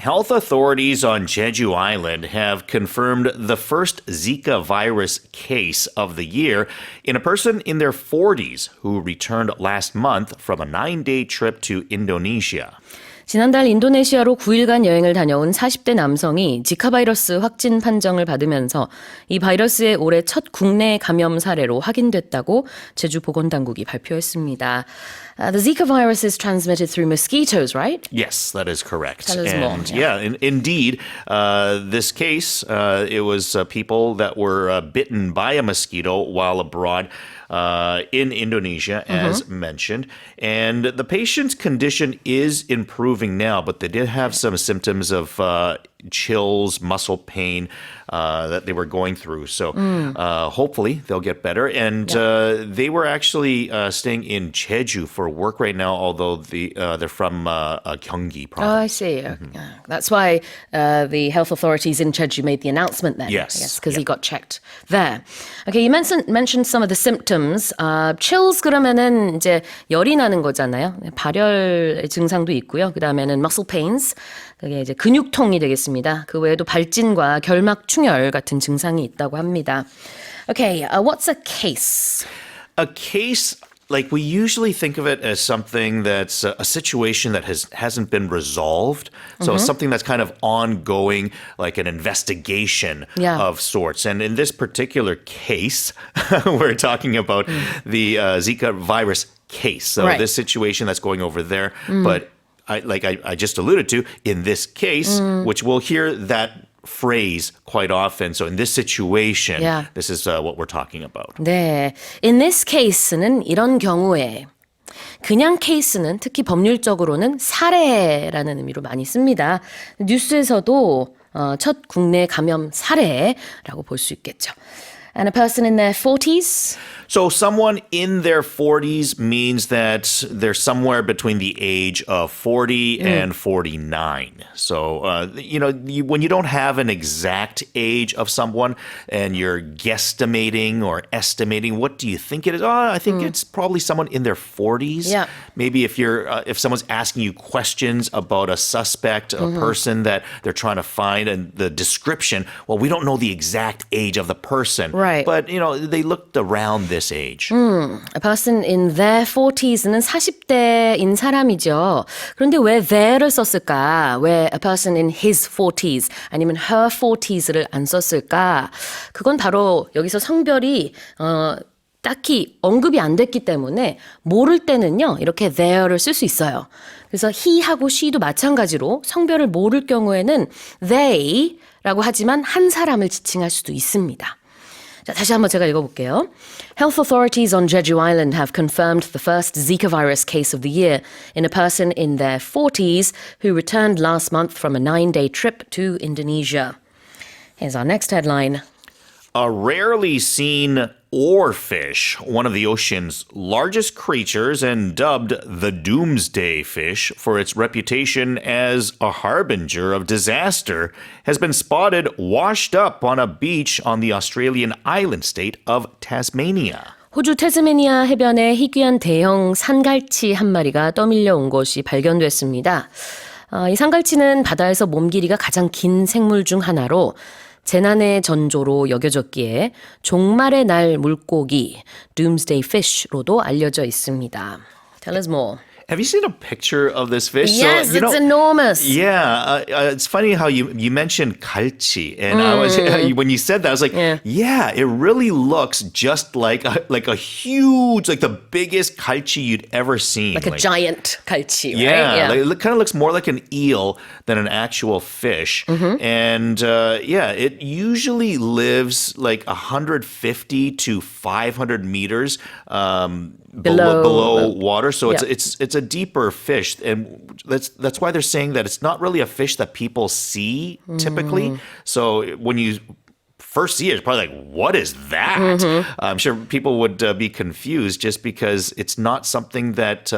Health authorities on Jeju Island have confirmed the first Zika virus case of the year in a person in their 40s who returned last month from a 9-day trip to Indonesia. 지난달 인도네시아로 9일간 여행을 다녀온 40대 남성이 지카 바이러스 확진 판정을 받으면서 이 바이러스의 올해 첫 국내 감염 사례로 확인됐다고 제주 보건당국이 발표했습니다. The Zika virus is transmitted through mosquitoes, right? Yes, that is correct. Tell us more. Indeed, this case, it was people that were bitten by a mosquito while abroad in Indonesia, as mentioned. And the patient's condition is improving now, but they did have some symptoms of chills, muscle pain that they were going through. So hopefully they'll get better. And they were actually staying in Jeju for work right now, although they're from Gyeonggi province. Oh, I see. That's why the health authorities in Jeju made the announcement then. Yes. I guess, because he got checked there. Okay, you mentioned some of the symptoms. Chills 그러면은 이제 열이 나는 거잖아요. 발열 증상도 있고요. 그다음에는 muscle pains. 그게 이제 근육통이 되겠습니다. 그 외에도 발진과 결막 충혈 같은 증상이 있다고 합니다. Okay, what's a case? A case, like we usually think of it as something that's a situation that hasn't been resolved. So something that's kind of ongoing, like an investigation of sorts. And in this particular case, we're talking about the Zika virus case. So this situation that's going over there. But I just alluded to, in this case, which we'll hear that phrase quite often. So in this situation, this is what we're talking about. 네, in this case는 이런 경우에 그냥 케이스는 특히 법률적으로는 사례라는 의미로 많이 씁니다. 뉴스에서도 첫 국내 감염 사례라고 볼 수 있겠죠. And a person in their 40s? So someone in their 40s means that they're somewhere between the age of 40 and 49. So, when you don't have an exact age of someone and you're guesstimating or estimating, what do you think it is? I think it's probably someone in their 40s. Yeah. Maybe if someone's asking you questions about a suspect, a person that they're trying to find, and the description, well, we don't know the exact age of the person. Right. But, they looked around this age. A person in their 40s는 40대인 사람이죠. 그런데 왜 there를 썼을까? 왜 a person in his 40s 아니면 her 40s를 안 썼을까? 그건 바로 여기서 성별이 딱히 언급이 안 됐기 때문에 모를 때는요. 이렇게 there를 쓸 수 있어요. 그래서 he하고 she도 마찬가지로 성별을 모를 경우에는 they라고 하지만 한 사람을 지칭할 수도 있습니다. 자, 다시 한번 제가 읽어볼게요. Health authorities on Jeju Island have confirmed the first Zika virus case of the year in a person in their 40s who returned last month from a 9-day trip to Indonesia. Here's our next headline. A rarely seen oarfish, one of the ocean's largest creatures and dubbed the doomsday fish for its reputation as a harbinger of disaster, has been spotted washed up on a beach on the Australian island state of Tasmania. 호주 태스메니아 해변에 희귀한 대형 산갈치 한 마리가 떠밀려 온 것이 발견됐습니다. 이 산갈치는 바다에서 몸 길이가 가장 긴 생물 중 하나로 재난의 전조로 여겨졌기에 종말의 날 물고기, doomsday fish로도 알려져 있습니다. Tell us more. Have you seen a picture of this fish? Yes, it's enormous. Yeah, it's funny how you mentioned 갈치, and I was when you said that, I was like, yeah, it really looks just like a huge, like the biggest 갈치 you'd ever seen, like a giant 갈치, right? Yeah, it kind of looks more like an eel than an actual fish, and it usually lives like 150 to 500 meters. Below water, so it's a deeper fish, and that's why they're saying that it's not really a fish that people see typically. So when you first see it, it's probably like, what is that? I'm sure people would be confused just because it's not something that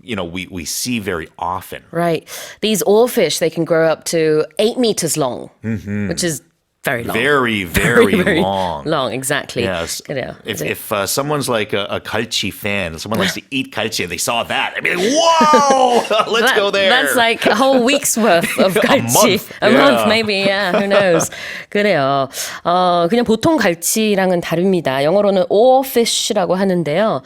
we see very often. Right. These oarfish, they can grow up to 8 meters long, which is very long. Very long. long, exactly. Yes. 그래요. If someone's like a 갈치 fan, someone likes to eat 갈치, and they saw that, they'd be like, "Whoa, let's go there." That's like a whole week's worth of 갈치. month. A Yeah. month maybe, yeah, who knows. 그래요. 그냥 보통 갈치랑은 다릅니다. 영어로는 oarfish라고 하는데요.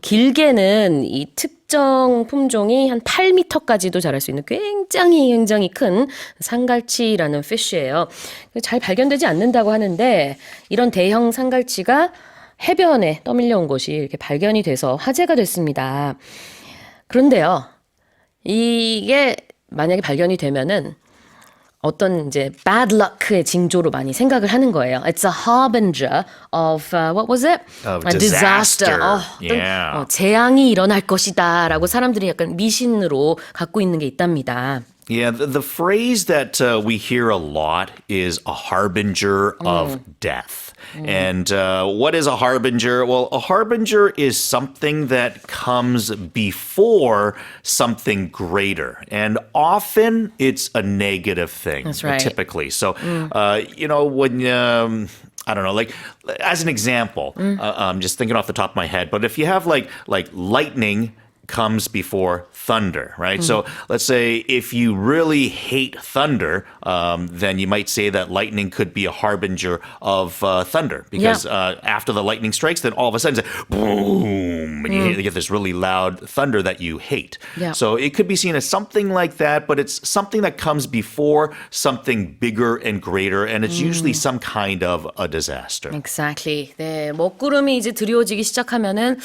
길게는 이 특정 품종이 한 8m까지도 자랄 수 있는 굉장히 큰 상갈치라는 fish예요. 잘 발견되지 않는다고 하는데 이런 대형 상갈치가 해변에 떠밀려온 것이 이렇게 발견이 돼서 화제가 됐습니다. 그런데요, 이게 만약에 발견이 되면은 어떤 이제 bad luck의 징조로 많이 생각을 하는 거예요. It's a harbinger of what was it? Of a disaster. 어떤, 재앙이 일어날 것이다라고 사람들이 약간 미신으로 갖고 있는 게 있답니다. Yeah, the phrase that we hear a lot is a harbinger of death. And what is a harbinger? Well, a harbinger is something that comes before something greater. And often it's a negative thing. That's right. Typically. So, when... I don't know, like as an example, I'm just thinking off the top of my head, but if you have like lightning comes before thunder, right? So let's say if you really hate thunder, then you might say that lightning could be a harbinger of thunder because after the lightning strikes, then all of a sudden it's like, boom, and you get this really loud thunder that you hate. Yeah. So it could be seen as something like that, but it's something that comes before something bigger and greater, and it's usually some kind of a disaster. Exactly. 네, 먹구름이 이제 드리워지기 시작하면은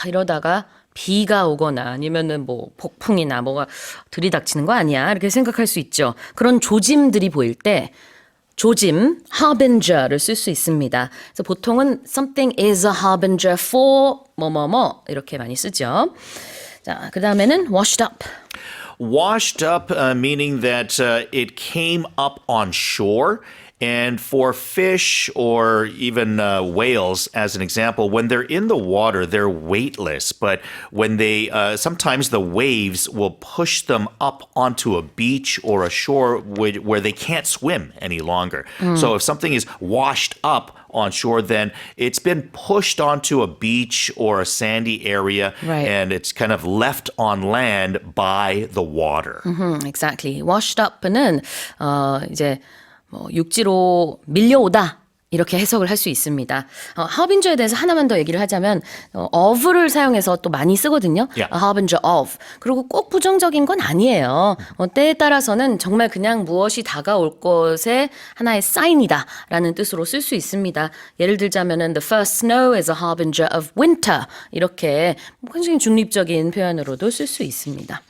이러다가 비가 오거나 아니면은 뭐 폭풍이나 뭐가 들이닥치는 거 아니야 이렇게 생각할 수 있죠. 그런 조짐들이 보일 때 조짐, harbinger를 쓸 수 있습니다. 그래서 보통은 something is a harbinger for 뭐뭐뭐 이렇게 많이 쓰죠. 자, 그 다음에는 washed up. Washed up, meaning that it came up on shore. And for fish or even whales, as an example, when they're in the water, they're weightless. But when they, sometimes the waves will push them up onto a beach or a shore where they can't swim any longer. So if something is washed up on shore, then it's been pushed onto a beach or a sandy area, Right. and it's kind of left on land by the water. Exactly. Washed up는 이제 뭐 육지로 밀려오다 이렇게 해석을 할 수 있습니다. harbinger 대해서 하나만 더 얘기를 하자면 of를 사용해서 또 많이 쓰거든요. Yeah. A harbinger of. 그리고 꼭 부정적인 건 아니에요. 때에 따라서는 정말 그냥 무엇이 다가올 것의 하나의 사인이다라는 뜻으로 쓸 수 있습니다. 예를 들자면은 the first snow is a harbinger of winter. 이렇게 굉장히 중립적인 표현으로도 쓸 수 있습니다.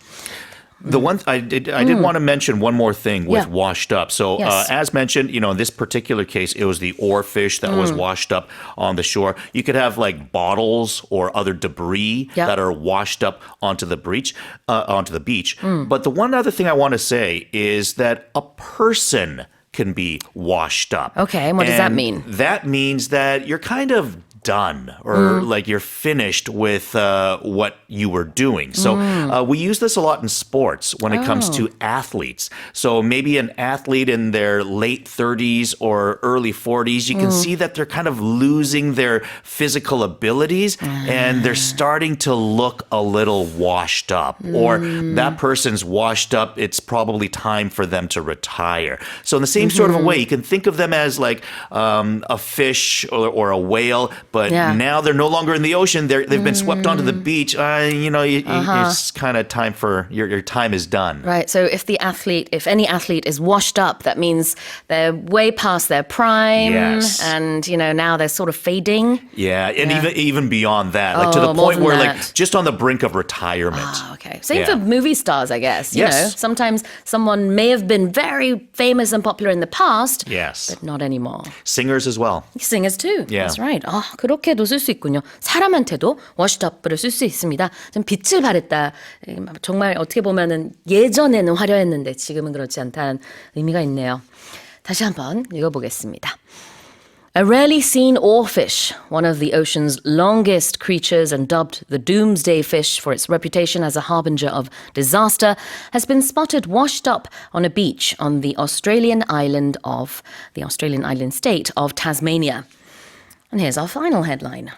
The one I did want to mention one more thing with Yeah. washed up. So Yes. as mentioned, in this particular case, it was the oarfish that was washed up on the shore. You could have like bottles or other debris Yeah. that are washed up onto the beach. But the one other thing I want to say is that a person can be washed up. Okay, and what does that And mean? That means that you're kind of done or like you're finished with what you were doing. So we use this a lot in sports when it comes to athletes. So maybe an athlete in their late 30s or early 40s, you can see that they're kind of losing their physical abilities and they're starting to look a little washed up, or that person's washed up. It's probably time for them to retire. So in the same sort of a way, you can think of them as like a fish or a whale, but now they're no longer in the ocean. They've been swept onto the beach. It's kind of time for your time is done. Right. So if any athlete is washed up, that means they're way past their prime. Yes. And, now they're sort of fading. Yeah, and even beyond that, like to the more point than where that. like just on the brink of retirement. Okay. Same Yeah. for movie stars, I guess. You Yes. know, sometimes someone may have been very famous and popular in the past, Yes. but not anymore. Singers as well. Singers too. Yeah. That's right. 그렇게도 쓸 수 있군요. 사람한테도 washed up을 쓸 수 있습니다. 좀 빛을 발했다. 정말 어떻게 보면은 예전에는 화려했는데 지금은 그렇지 않다는 의미가 있네요. 다시 한번 읽어보겠습니다. A rarely seen oarfish, one of the ocean's longest creatures and dubbed the doomsday fish for its reputation as a harbinger of disaster, has been spotted washed up on a beach on the Australian island state of Tasmania. And here's our final headline.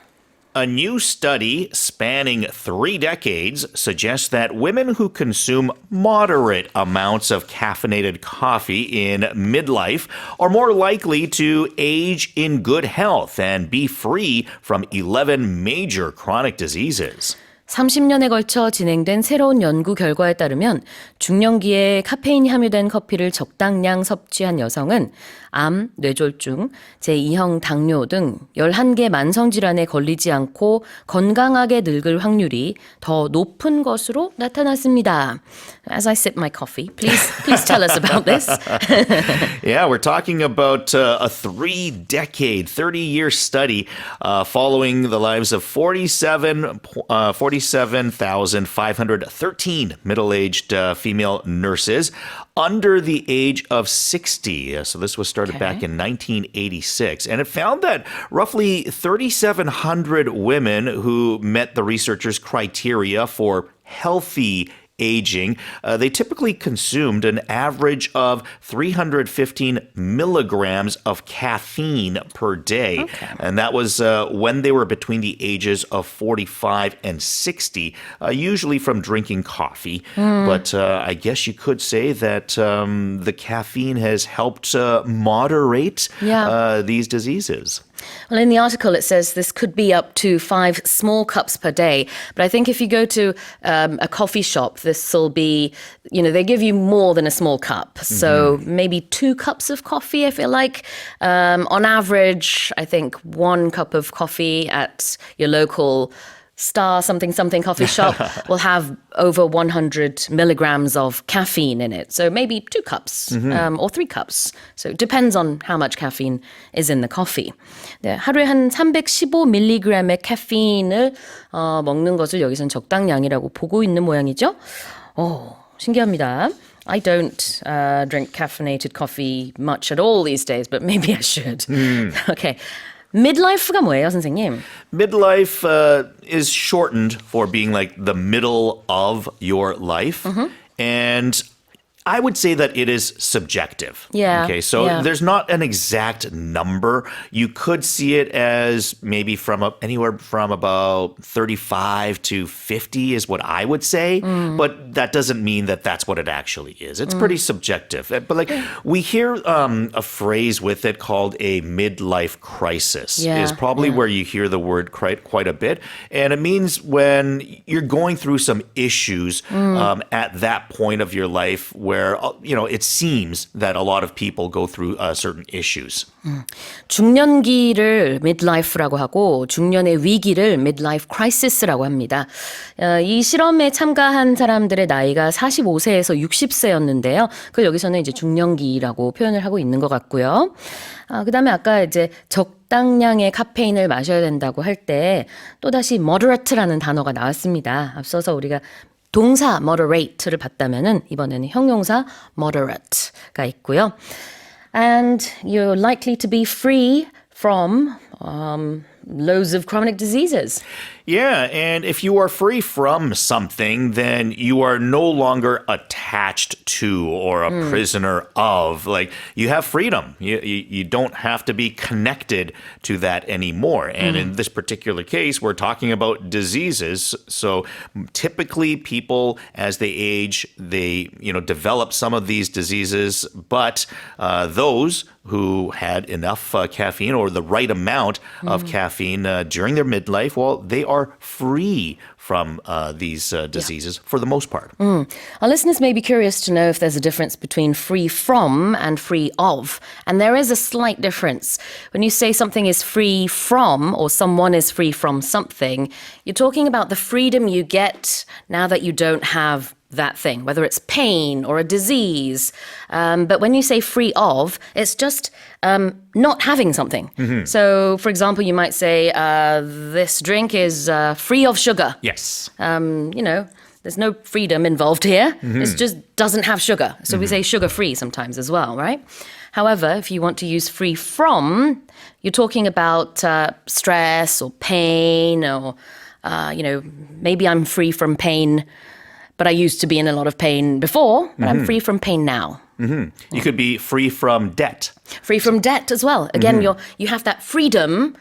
A new study spanning 3 decades suggests that women who consume moderate amounts of caffeinated coffee in midlife are more likely to age in good health and be free from 11 major chronic diseases. 30년에 걸쳐 진행된 새로운 연구 결과에 따르면 중년기에 카페인이 함유된 커피를 적당량 섭취한 여성은 암, 뇌졸중, 제2형 당뇨 등 11개 만성질환에 걸리지 않고 건강하게 늙을 확률이 더 높은 것으로 나타났습니다. As I sip my coffee, please tell us about this. Yeah, we're talking about a 30-year study following the lives of 47,513 middle-aged female nurses under the age of 60. So this was started back in 1986. And it found that roughly 3,700 women who met the researchers' criteria for healthy aging, they typically consumed an average of 315 milligrams of caffeine per day. Okay. And that was when they were between the ages of 45 and 60, usually from drinking coffee. But I guess you could say that the caffeine has helped moderate these diseases. Well, in the article, it says this could be up to 5 small cups per day. But I think if you go to a coffee shop, this will be, they give you more than a small cup. So maybe 2 cups of coffee, I feel like. On average, I think 1 cup of coffee at your local Star something coffee shop will have over 100 milligrams of caffeine in it. So maybe 2 cups or 3 cups. So it depends on how much caffeine is in the coffee. 네, 하루에 한 315mg의 caffeine을 먹는 것을 여기선 적당량이라고 보고 있는 모양이죠. 신기합니다. I don't drink caffeinated coffee much at all these days, but maybe I should. Okay. Midlife가 뭐예요, 선생님? Midlife is shortened for being like the middle of your life. And I would say that it is subjective. Yeah. Okay, so there's not an exact number. You could see it as maybe from anywhere from about 35 to 50 is what I would say. But that doesn't mean that that's what it actually is. It's pretty subjective. But like we hear a phrase with it called a midlife crisis is probably where you hear the word quite a bit. And it means when you're going through some issues at that point of your life where it seems that a lot of people go through certain issues. 중년기를 midlife라고 하고 중년의 위기를 midlife crisis라고 합니다. 이 실험에 참가한 사람들의 나이가 45세에서 60세였는데요. 그걸 여기서는 이제 중년기라고 표현을 하고 있는 것 같고요. 그다음에 아까 이제 적당량의 카페인을 마셔야 된다고 할 때 또다시 moderate라는 단어가 나왔습니다. 앞서서 우리가 동사 moderate를 봤다면은 이번에는 형용사 moderate가 있고요. And you're likely to be free from loads of chronic diseases. Yeah, and if you are free from something, then you are no longer attached to or a prisoner of. Like, you have freedom. You don't have to be connected to that anymore. And in this particular case, we're talking about diseases. So typically people, as they age, they develop some of these diseases. But those who had enough caffeine or the right amount of caffeine during their midlife, well, they are free from these diseases for the most part. Our listeners may be curious to know if there's a difference between free from and free of. And there is a slight difference. When you say something is free from or someone is free from something, you're talking about the freedom you get now that you don't have that thing, whether it's pain or a disease. But when you say free of, it's just not having something. So, for example, you might say, this drink is free of sugar. Yes. There's no freedom involved here. It just doesn't have sugar. So we say sugar-free sometimes as well, right? However, if you want to use free from, you're talking about stress or pain or, maybe I'm free from pain, but I used to be in a lot of pain before, but I'm free from pain now. You could be free from debt. Free from debt as well. Again, you have that freedom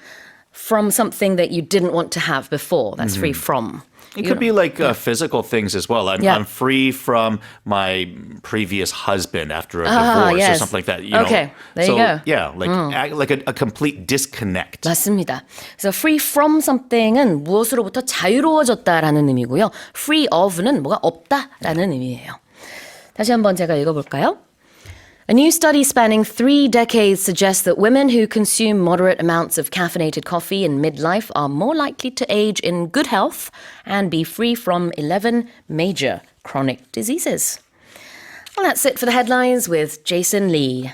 from something that you didn't want to have before. That's free from. It could be like physical things as well. I'm free from my previous husband after a divorce or something like that. Okay, there you go. Yeah, like a complete disconnect. 맞습니다. 그래서 free from something은 무엇으로부터 자유로워졌다라는 의미고요. free of는 뭐가 없다라는 의미예요. 다시 한번 제가 읽어볼까요? A new study spanning 3 decades suggests that women who consume moderate amounts of caffeinated coffee in midlife are more likely to age in good health and be free from 11 major chronic diseases. Well, that's it for the headlines with Jason Lee.